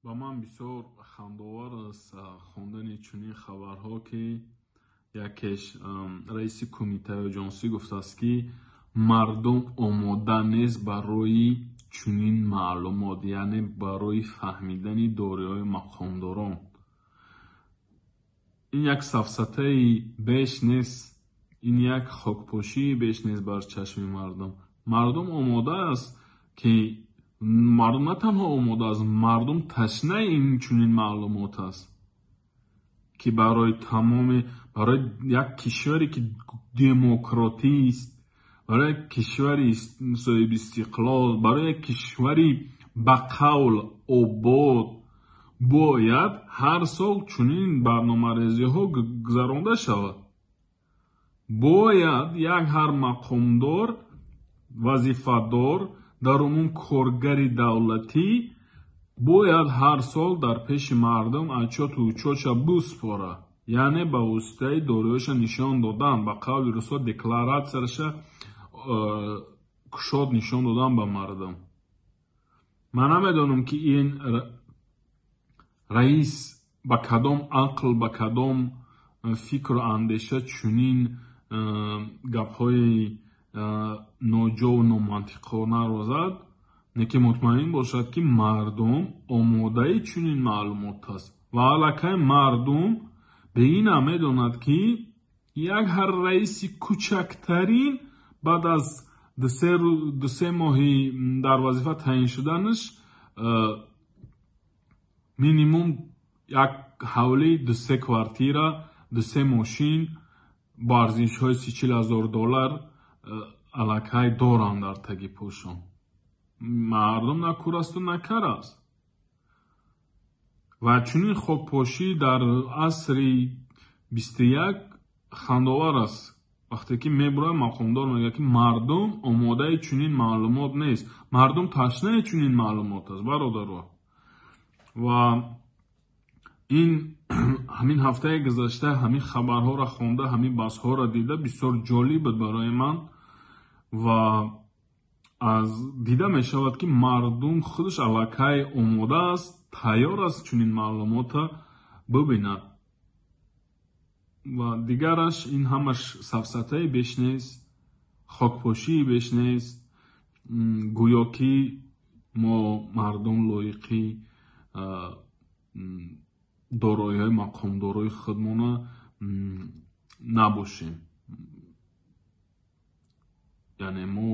ба ман бисёр хандовар аст хондани чунин хабарҳо, ки якеш раиси кумитаи оҷонсӣ гуфтааст, ки мардум омода нест барои чунин маълумот, яъне барои фаҳмидани дориҳои мақомдорон. ин як сафсатаи беш нест, ин як хокпошии беш нест бар чашми мардум. Мардум омода аст, ки мардум на танҳо омода аст, мардум ташнаи ин чунин маълумот аст, ки барои тамоми барои як кишваре ки демократист, барои як кишвари соҳиби истиқлол, барои як кишвари ба қавл обод бояд ҳар сол чунин барномарезиҳо гузаронда шавад. Бояд як ҳар мақомдор, вазифадор, дар умум коргари давлатӣ бояд ҳар сол дар пеши мардум отчёту учётша биспора, яъне ба воситаи дориҳояша нишон додан, ба қавли русо декларатсияша кушод нишон додан ба мардум. Ман намедонам, ки ин раис ба кадом ақл, ба кадом фикру андеша чунин гапҳои ноҷову номантиқона розад, неки мутмаин бошад, ки мардум омодаи чунин маълумот аст ва аллакай мардум ба ин намедонад, ки як ҳар раиси кӯчактарин баъд аз ду се моҳи дар вазифа таъин шуданаш минимум як ҳавли ду се квартира, ду се мошин бо арзишҳои $40,000 аллакай доранд дар таги пӯшон. Мардум на кур асту на кар аст. Ва чунин хокпошӣ дар асри 21 хандовар аст, вақте ки мебурад мақомдор мегӯяд, ки мардум омодаи чунин маълумот нест, мардум ташнаи чунин маълумот аст. бародаро, ва ин ҳамин ҳафтаи гузашта ҳамин хабарҳоро хонда, ҳамин баҳсҳоро дида бисёр ҷолиб буд барои ман ва аз дида мешавад, ки мардум худаш аллакай омода аст, тайёр аст чунин маълумота бубинад. Ва дигараш ин ҳамаш сафсатаи беш нест, хокпошии беш нест, гӯё ки мо мардум лоиқи дороиҳои мақомдорои худмона набошем. яъне мо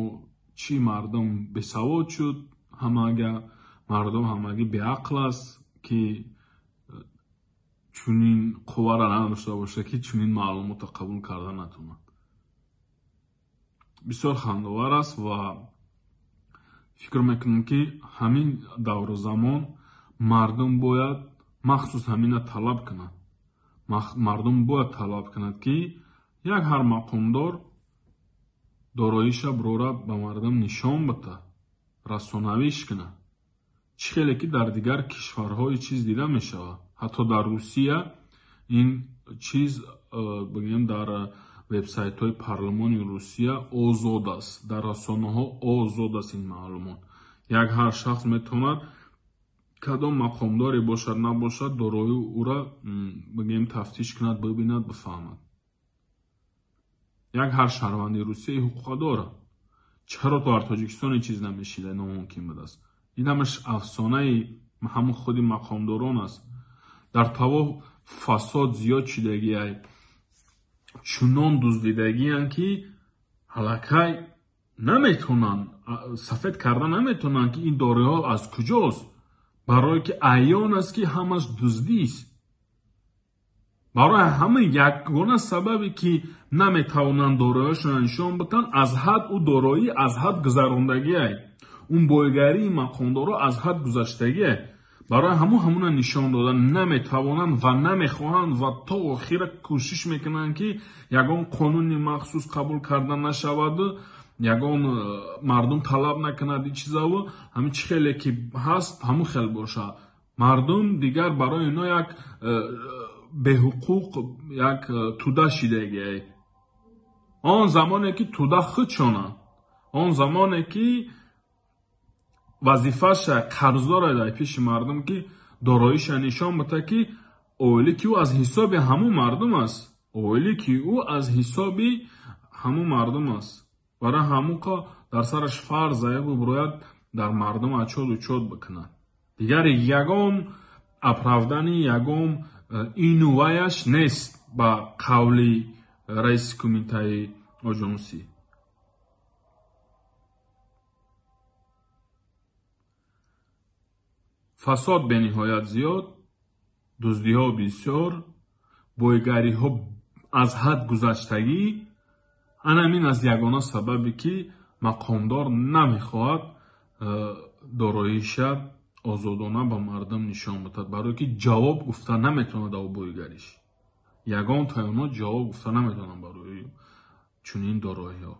чӣ мардум бесавод шуд, мардум ҳамагӣ беақл аст, ки чунин қуввара надошта бошад, ки чунин маълумотро қабул карда натавонад. Бисёр хандовар аст ва фикр мекунам, ки ҳамин давру замон мардум бояд махсус ҳамина талаб кунад. Мардум бояд талаб кунад, ки як ҳар мақомдор дороиша брора ба мардум нишон бата, расонавиш кунад. чӣ хеле ки дар дигар кишварҳо ин чиз дида мешавад. ҳатто дар Русия ин чиз бигӯем дар вебсайтҳои парлумони Русия озод аст, дар расонаҳо озод аст ин маълумот. як ҳар шахс метавонад кадом мақомдоре бошад набошад дорои ӯро бигӯем тафтиш кунад, бибинад, бифаҳмад. як ҳар шаҳрванди Русия ҳуқуқа дорад. чаро дар Тоҷикистон ин чиз намешида, номумкин буд аст. ин ҳамаш афсонаи ҳамун худи мақомдорон аст. дар тавоҳ фасод зиёд шудагиай, чунон дуздидагиянд, ки аллакай наметавонанд сафед карда наметавонанд, ки ин дориҳо аз куҷост, барое ки аён аст, ки ҳамаш дуздист. барои ҳамин ягона сабабе, ки наметавонанд дориҳояшонро нишон батанд, аз ҳад ӯ дороӣ аз ҳад гузарондагиай, ун бойгарии мақомдоро аз ҳад гузаштагиай. барои ҳамуна нишон додан наметавонанд ва намехоҳанд ва то охира кӯшиш мекунанд, ки ягон қонуни махсус қабул карда нашаваду ягон мардум талаб накунад ин чизаву ҳамин чӣ хеле ки ҳаст ҳамун хел бошад. мардум дигар барои ино як беҳуқуқ як тӯда шидагиай. он замоне ки тӯда худшонанд, он замоне ки вазифаша қарздор дар пеши мардум, ки дороиша нишон буда ки оиле ки ӯ аз ҳисоби ҳамун мардум аст, оиле ки ӯ аз ҳисоби ҳамун мардум аст. барои ҳамун ко дар сараш фарз зая буброяд дар мардум ачод учод бикунад. дигар ягон аправдани ягон ину ваяш нест ба қавли раиси кумитаи оҷонсӣ. фасод бениҳоят зиёд, дуздиҳо бисёр, бойгариҳо аз ҳад гузаштагӣ, анамин аз ягона сабабе ки мақомдор намехоҳад дороиша озодона ба мардум нишон бидад, барое ки ҷавоб гуфта наметавонад ав бойгариш. ягон таёнот ҷавоб гуфта наметавонад барои чунин дороиҳо.